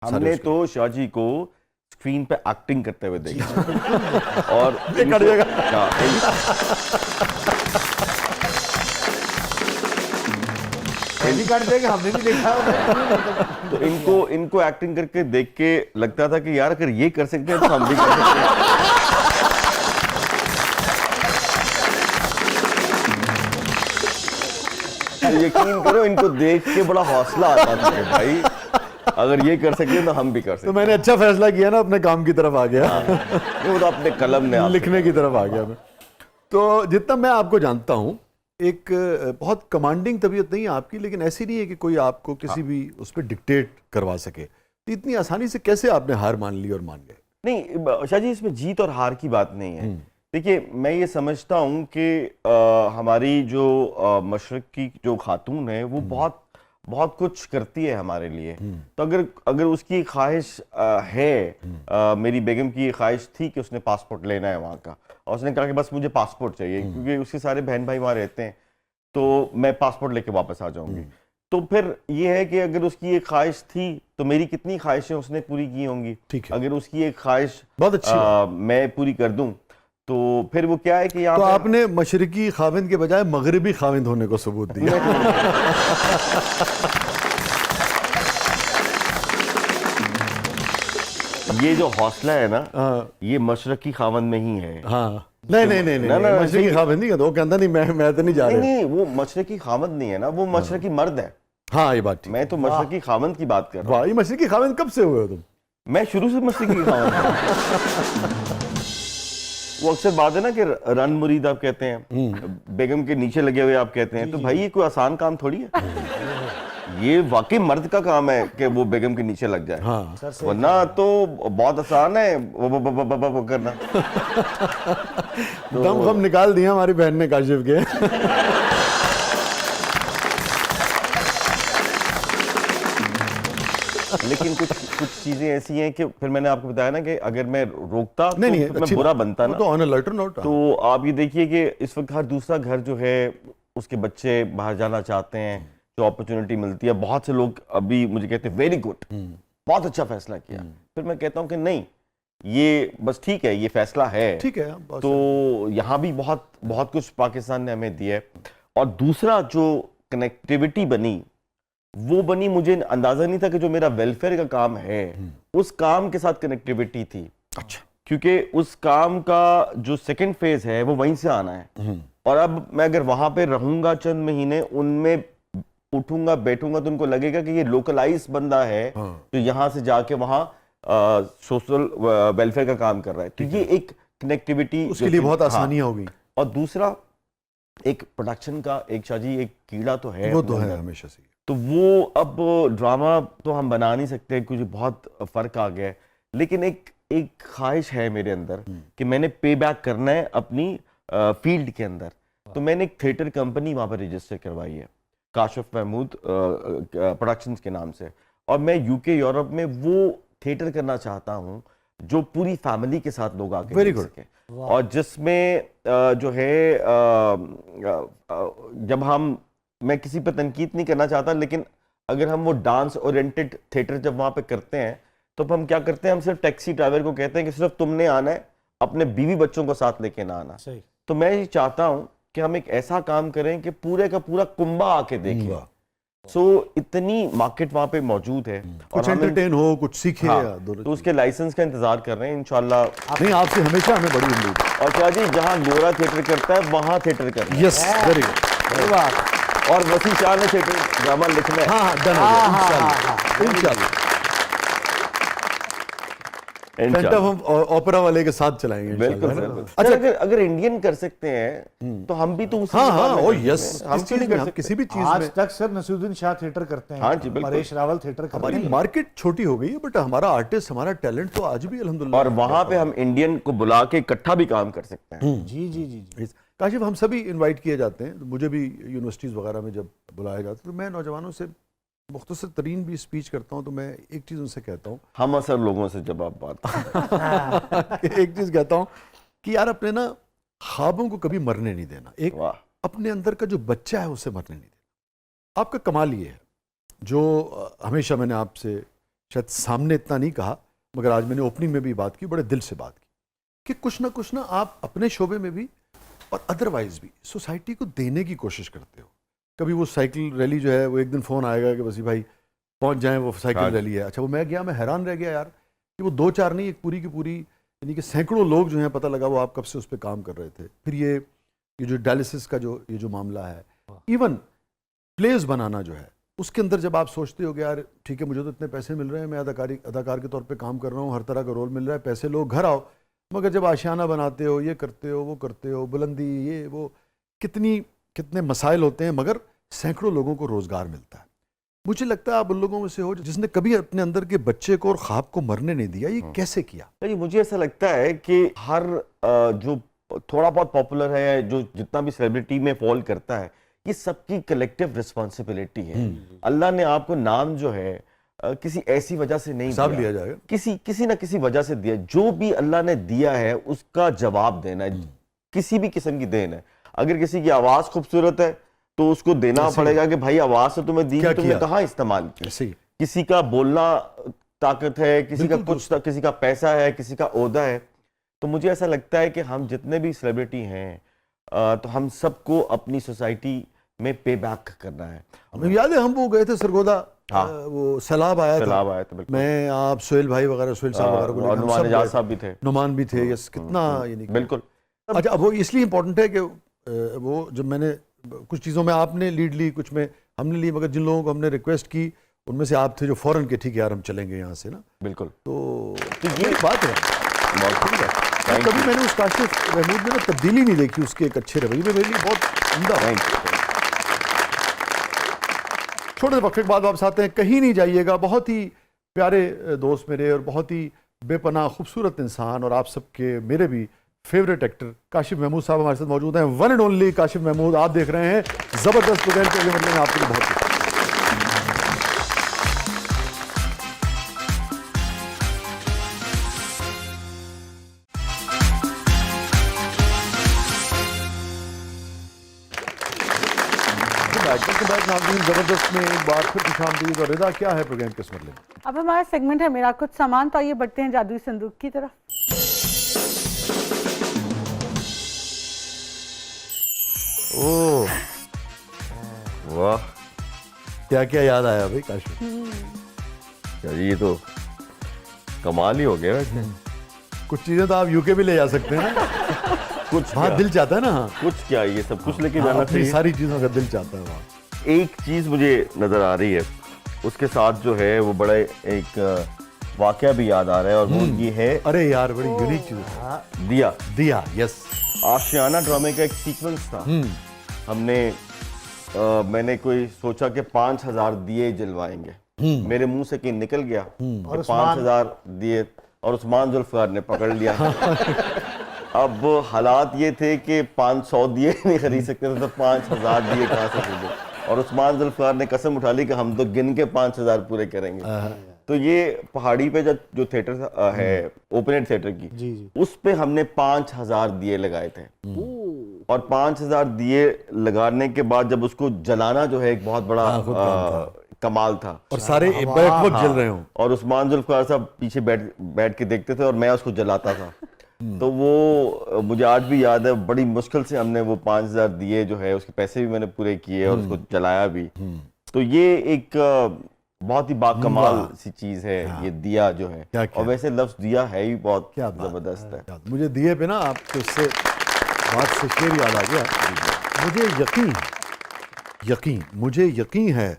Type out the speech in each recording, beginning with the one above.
हमने तो शाह जी को स्क्रीन पे एक्टिंग करते हुए देखा और काट देगा, हमने भी देखा। तो इनको एक्टिंग करके देख के लगता था कि यार अगर ये कर सकते हैं तो हम भी कर सकते हैं। यकीन करो इनको देख के बड़ा हौसला आता था कि भाई अगर ये कर सकते हैं तो हम भी कर सकते तो मैंने अच्छा फैसला किया ना, अपने काम की तरफ आ गया। वो तो अपने कलम ने लिखने की तरफ आ गया मैं। तो जितना मैं आपको जानता हूँ, एक बहुत कमांडिंग तबीयत नहीं है आपकी, लेकिन ऐसी नहीं है कि कोई आपको किसी भी उस पर डिक्टेट करवा सके। तो इतनी आसानी से कैसे आपने हार मान ली और मान गए? नहीं शाह जी, इसमें जीत और हार की बात नहीं है। देखिए, मैं ये समझता हूँ कि हमारी जो मशरक की जो खातून है वो बहुत कुछ करती है हमारे लिए। तो अगर उसकी ख्वाहिश है, मेरी बेगम की ख्वाहिश थी कि उसने पासपोर्ट लेना है वहाँ का, और उसने कहा कि बस मुझे पासपोर्ट चाहिए क्योंकि उसके सारे बहन भाई वहाँ रहते हैं, तो मैं पासपोर्ट लेके वापस आ जाऊंगी। तो फिर ये है कि अगर उसकी एक ख्वाहिश थी तो मेरी कितनी ख्वाहिशें उसने पूरी की होंगी। अगर उसकी एक ख्वाहिश बहुत अच्छी मैं पूरी कर दूं तो फिर वो क्या है कि यहाँ तो आपने मशरकी खाविंद के बजाय मगरिबी खाविंद होने को सबूत दिया। ये जो हौसला है ना, ये मशरकी खाविंद में ही है। हाँ, नहीं, मशरकी खाविंद नहीं, वो कहता नहीं मैं तो नहीं जा रहा। नहीं, वो मशरकी खाविंद नहीं है ना, वो मशरकी मर्द है। हाँ, ये बात ठीक। मैं तो मशरकी खाविंद की बात कर रहा हूँ। ये मशरकी खाविंद कब से हुए हो तुम? मैं शुरू से मशरकी खाविंद। वो अक्सर बात है ना कि रन मुरीद आप कहते हैं, बेगम के नीचे लगे हुए आप कहते हैं, तो भाई ये कोई आसान काम थोड़ी है। ये वाकई मर्द का काम है कि वो बेगम के नीचे लग जाए। हाँ, वरना तो बहुत आसान है वो करना। दम खम निकाल दिया हमारी बहन ने काशिफ के। लेकिन कुछ चीजें ऐसी हैं कि फिर मैंने आपको बताया ना कि अगर मैं रोकता नहीं, तो मैं बुरा बनता ना। तो ऑन अ लाइटर नोट, तो आप ये देखिए कि इस वक्त हर दूसरा घर जो है उसके बच्चे बाहर जाना चाहते हैं, जो अपॉर्चुनिटी मिलती है, बहुत से लोग अभी मुझे कहते हैं वेरी गुड, बहुत अच्छा फैसला किया। फिर मैं कहता हूँ कि नहीं, ये बस ठीक है, ये फैसला है, ठीक है। तो यहाँ भी बहुत बहुत कुछ पाकिस्तान ने हमें दिया है। और दूसरा जो कनेक्टिविटी बनी, वो बनी, मुझे अंदाजा नहीं था कि जो मेरा वेलफेयर का काम है उस काम के साथ कनेक्टिविटी थी। अच्छा, क्योंकि उस काम का जो सेकंड फेज है वो वहीं से आना है। और अब मैं अगर वहां पे रहूंगा चंद महीने, उनमें उठूंगा बैठूंगा, तो उनको लगेगा कि ये लोकलाइज बंदा है तो यहाँ से जाके वहां सोशल वेलफेयर का काम कर रहा है। तो ये एक कनेक्टिविटी उसके लिए बहुत आसानियां होगी। और दूसरा एक प्रोडक्शन का एक शाह जी एक कीड़ा तो है, वो तो है हमेशा से। तो वो अब ड्रामा तो हम बना नहीं सकते, कुछ बहुत फर्क आ गया है, लेकिन एक ख्वाहिश है मेरे अंदर कि मैंने पे बैक करना है अपनी फील्ड के अंदर। तो मैंने एक थिएटर कंपनी वहां पर रजिस्टर करवाई है, काशिफ महमूद प्रोडक्शंस के नाम से, और मैं यूके यूरोप में वो थिएटर करना चाहता हूँ जो पूरी फैमिली के साथ लोग आके देख सके, और जिसमें जो है जब मैं किसी पर तनकीद नहीं करना चाहता, लेकिन अगर हम वो डांस ओरिएंटेड थिएटर जब वहां पे करते हैं तो हम क्या करते हैं, हम सिर्फ टैक्सी ड्राइवर को कहते हैं कि सिर्फ तुमने आना है, अपने बीवी बच्चों को साथ लेके ना आना। तो मैं ये चाहता हूं कि हम एक ऐसा काम करें कि पूरे का पूरा कुंबा आके देखे। सो इतनी मार्केट वहां पे मौजूद है, कुछ एंटरटेन हो, कुछ सीखे। तो उसके लाइसेंस का इंतजार कर रहे हैं इंशाल्लाह। नहीं, आपसे हमेशा हमें बड़ी उम्मीद है। और क्या जी, जहां गोरा थिएटर करता है वहां थिएटर करना है। Yes, very good. और वसी शाह ने थिएटर ड्रामा लिखना है। हाँ, डन हो गया इंशाल्लाह। फैंटम हम ओपेरा वाले के साथ चलाएंगे। बिल्कुल। अच्छा, अगर इंडियन कर सकते हैं तो हम भी तो उसी हम किसी भी चीज आज तक सर नसीरुद्दीन शाह थिएटर करते हैं। हाँ जी, बिल्कुल। परेश रावल थिएटर करते हैं। हमारी मार्केट छोटी हो गई है, बट हमारा आर्टिस्ट, हमारा टैलेंट तो आज भी अल्हम्दुलिल्लाह। और वहां पे हम इंडियन को बुला के इकट्ठा भी काम कर सकते हैं। जी जी जी जी। काशिफ, हम सभी इनवाइट किए जाते हैं, मुझे भी यूनिवर्सिटीज़ वगैरह में जब बुलाया जाता है तो मैं नौजवानों से मुख्तसर तरीन भी स्पीच करता हूँ। तो मैं एक चीज़ उनसे कहता हूँ, हम असर लोगों से जब आप बात एक चीज़ कहता हूँ कि यार अपने ना ख्वाबों को कभी मरने नहीं देना। एक अपने अंदर का जो बच्चा है उसे मरने नहीं देना। आपका कमाल ये है, जो हमेशा मैंने आपसे शायद सामने इतना नहीं कहा, मगर आज मैंने ओपनिंग में भी बात की, बड़े दिल से बात की कि कुछ ना आप अपने शोबे में भी और अदरवाइज भी सोसाइटी को देने की कोशिश करते हो। कभी वो साइकिल रैली जो है, वो एक दिन फ़ोन आएगा कि वसी भाई पहुंच जाएं, वो साइकिल रैली है। अच्छा, वो मैं गया, मैं हैरान रह गया यार कि वो 2-4 नहीं, एक पूरी की पूरी, यानी कि सैकड़ों लोग जो हैं, पता लगा वो आप कब से उस पर काम कर रहे थे। फिर ये जो डायलिसिस का ये जो मामला है, इवन प्लेस बनाना जो है, उसके अंदर जब आप सोचते हो कि यार ठीक है, मुझे तो इतने पैसे मिल रहे हैं, मैं अदाकार के तौर पे काम कर रहा हूँ, हर तरह का रोल मिल रहा है, पैसे लो, घर आओ, मगर जब आशियाना बनाते हो, ये करते हो, वो करते हो, बुलंदी, ये वो, कितने मसाइल होते हैं, मगर सैकड़ों लोगों को रोज़गार मिलता है। मुझे लगता है आप उन लोगों में से हो जिसने कभी अपने अंदर के बच्चे को और ख्वाब को मरने नहीं दिया। ये कैसे किया? जी, मुझे ऐसा लगता है कि हर जो थोड़ा बहुत पॉपुलर है, जो जितना भी सेलिब्रिटी में फॉल करता है, ये सबकी कलेक्टिव रिस्पॉन्सिबिलिटी है। अल्लाह ने आपको नाम जो है किसी ऐसी वजह से नहीं हिसाब दिया, लिया जाएगा, किसी ना किसी वजह से दिया। जो भी अल्लाह ने दिया है उसका जवाब देना है, किसी भी किस्म की देन है। अगर किसी की आवाज खूबसूरत है तो उसको देना पड़ेगा कि भाई आवाज से तुम्हें दी, तुमने कहाँ इस्तेमाल की। किसी का बोलना ताकत है, किसी का कुछ, किसी का पैसा है, किसी का ओहदा है। तो मुझे ऐसा लगता है कि हम जितने भी सेलिब्रिटी हैं, तो हम सबको अपनी सोसाइटी में पे बैक करना है। हमें याद है हम वो गए थे सरगोदा, वो सैलाब आया था, मैं, आप, सोहेल भाई वगैरह, सोहेल साहब वगैरह को, नुमान इजाज साहब भी थे, नुमान भी थे। यस, कितना यानी बिल्कुल। अच्छा, अब वो इसलिए इम्पोर्टेंट है कि वो जब मैंने कुछ चीज़ों में आपने लीड ली, कुछ में हमने ली, मगर जिन लोगों को हमने रिक्वेस्ट की उनमें से आप थे जो फौरन के ठीक है यार हम चलेंगे यहाँ से ना। बिल्कुल। तो ये बात है, कभी मैंने उस काशिफ महमूद में ना तब्दीली नहीं देखी उसके एक अच्छे रवैये में, मेरे लिए बहुत उम्दा है। छोटे से वक्फे के बाद वापस आते हैं, कहीं नहीं जाइएगा। बहुत ही प्यारे दोस्त मेरे और बहुत ही बेपनाह खूबसूरत इंसान और आप सबके मेरे भी फेवरेट एक्टर काशिफ महमूद साहब हमारे साथ मौजूद हैं। One and only Kashif Mahmood. आप देख रहे हैं जबरदस्त प्रोग्राम के लिए, मतलब आपके लिए बहुत कुछ। जबरदस्त में एक बार फिर खुशामदीद। और रिदा, क्या है प्रोग्राम के मतलब? अब हमारा सेगमेंट है मेरा कुछ सामान, तो आइए बढ़ते हैं जादुई संदूक की तरफ। ओह वाह, क्या क्या याद आया भाई काशिफ? ये तो कमाल ही हो गया वैसे। कुछ चीजें तो आप यूके भी ले जा सकते हैं ना। कुछ वहाँ दिल चाहता है ना। हाँ, कुछ क्या, ये सब कुछ लेके जाना चाहिए। सारी चीजों का दिल चाहता है वहाँ। एक चीज मुझे नजर आ रही है, उसके साथ जो है वो बड़ा एक वाकया भी याद आ रहा है, और वो ये है, अरे यार बड़ी यूनिक चीज है। दिया। दिया, यस। आशियाना ड्रामे का एक सीक्वेंस था। हमने मैंने कोई सोचा कि 5000 दिए जलवाएंगे। मेरे मुंह से कहीं निकल गया और 5000 दिए, और उस्मान जुल्फकार ने पकड़ लिया। अब हालात ये थे कि 500 दिए नहीं खरीद सकते थे, तो 5000 दिए कहाँ से खरीदे। और उस्मान जुल्फकार ने कसम उठा ली कि हम तो गिन के 5000 पूरे करेंगे। तो ये पहाड़ी पे जो थिएटर है, ओपन एयर थिएटर की, जी। उस पे हमने 5000 दिए लगाए थे। और 5000 दिए लगाने के बाद जब उसको जलाना जो है एक बहुत बड़ा कमाल था, और सारे वक्त जल रहे हों, और उस्मान जुल्फकार साहब पीछे बैठ के देखते थे और मैं उसको जलाता था। तो वो मुझे आज भी याद है, बड़ी मुश्किल से हमने वो 5000 दिए जो है, उसके पैसे भी मैंने पूरे किए और उसको जलाया भी। तो ये एक बहुत ही बाकमाल सी चीज है, ये दिया जो है। क्या और वैसे लफ्ज दिया है ही बहुत क्या जबरदस्त है। मुझे दिए पे ना आपके उससे बात से शेर याद आ गया। मुझे यकीन है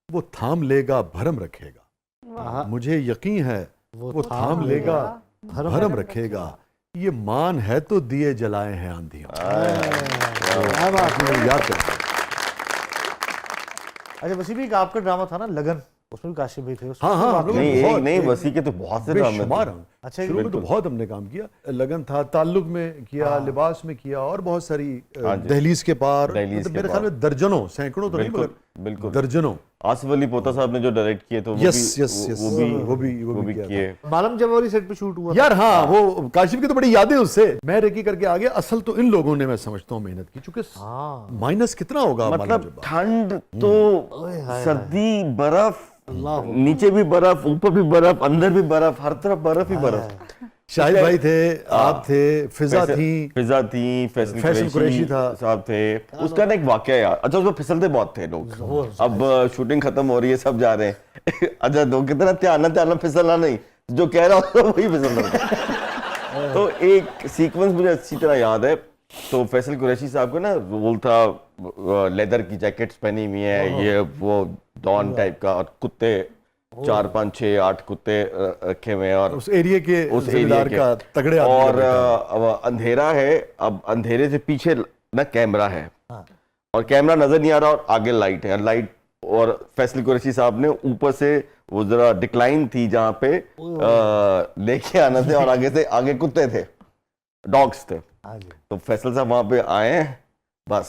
वो थाम लेगा, भरम रखेगा। मुझे यकीन है वो थाम लेगा, भरम रखेगा। ये मान है तो दिए जलाए हैं आंधियों। याद करें। अच्छा, वैसे भी एक आपका ड्रामा था ना लगन, उसमें भी काशिफ भाई थे। हाँ, नहीं वसी के तो बहुत से ड्रामे थे। अच्छा शुरू में तो बहुत हमने काम किया, लगन था, ताल्लुक में किया, लिबास में किया, और बहुत सारी दहलीज के पार, दहलीज मतलब के मेरे पार। ख्याल में दर्जनों, सैकड़ों तो नहीं बिल्कुल, मगर बिल्कुल। दर्जनों। आसिफ अली पोता साहब ने जो डायरेक्ट किए तो वो भी किया था। किए। मालम जवाहरी सेट पे शूट हुआ था। यार हाँ, वो काशिफ की तो बड़ी यादें उससे। मैं रेकी करके आ गया। असल तो इन लोगों ने, मैं समझता हूँ, मेहनत की, चूंकि माइनस कितना होगा मतलब ठंड तो, सर्दी, बर्फ, नीचे भी बर्फ, ऊपर भी बर्फ, अंदर भी बर्फ, हर तरफ बर्फ ही बर्फ। शाहिद भाई थे, आप थे, फिजा थी, फैसल कुरैशी था साहब थे। उसका ना एक वाकया यार, अच्छा उसमें फिसलते बहुत थे लोग। अब शूटिंग खत्म हो रही है, सब जा रहे हैं अच्छा तो कितना ध्यान फिसलना नहीं, जो कह रहा होता वही फिसल रहा था। तो एक सीक्वेंस मुझे अच्छी तरह याद है। तो फैसल कुरैशी साहब को ना रोल था, लेदर की जैकेट्स पहनी हुई है, ये वो डॉन टाइप का, और कुत्ते 4, 5, 6, 8 कुत्ते रखे हुए हैं, और उस एरिया के जिम्मेदार का तगड़े आदमी और का बेटा। अब अंधेरा है, अब अंधेरे से पीछे ना कैमरा है, और कैमरा नजर नहीं आ रहा, और आगे लाइट है, लाइट, और फैसल कुरैशी साहब ने ऊपर से वो जरा डिक्लाइन थी जहाँ पे लेके आना थे, और आगे से आगे कुत्ते थे, डॉग्स थे। तो फैसल साहब वहां पे आए, बस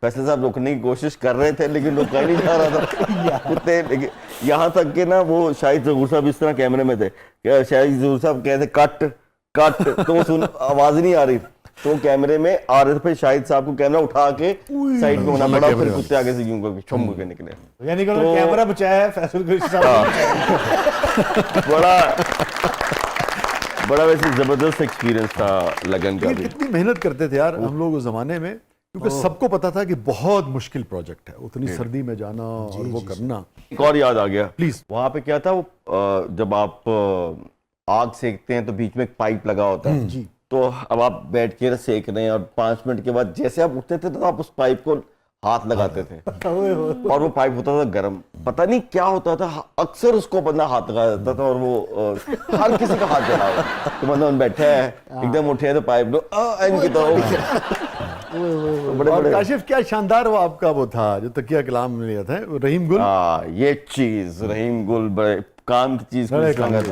फैसल साहब रोकने की कोशिश कर रहे थे, लेकिन रुका ही नहीं जा रहा था कुत्ते। लेकिन यहाँ तक के ना वो शाहिद ज़हूर साहब इस तरह कैमरे में थे, क्या शाहिद ज़हूर साहब कहते कट कट, तो सुन आवाज नहीं आ रही, तो कैमरे में आ रहे थे, शाहिद साहब को कैमरा उठा के साइड में होना पड़ा, फिर कुत्ते आगे से यूं करके छुम के निकले। यानी कि उन्होंने कैमरा बचाया है फैसल कुरैशी साहब ने। बड़ा वैसे जबरदस्त एक्सपीरियंस था लगन का भी। कितनी मेहनत करते थे यार हम लोग उस जमाने में, क्योंकि सबको पता था कि बहुत मुश्किल प्रोजेक्ट है, उतनी सर्दी में जाना और वो करना। एक और याद आ गया, प्लीज। वहां पे क्या था, वो जब आप आग सेकते हैं तो बीच में एक पाइप लगा होता है जी। तो अब आप बैठ के सेक रहे हैं, और 5 मिनट के बाद जैसे आप उठते थे तो आप उस पाइप को हाथ लगाते थे, और वो पाइप होता था गर्म, पता नहीं क्या होता था, अक्सर उसको बंदा हाथ लगा देता था, और वो हर किसी का हाथ जला हुआ, तो बंदा बैठा है, एकदम उठे तो पाइप लो की तो बड़े काशिफ, क्या शानदार वो आपका वो था जो तकिया कलाम में लिया था, रहीम गुल। ये चीज रहीम गुल बड़े काम की चीज बड़े काम की।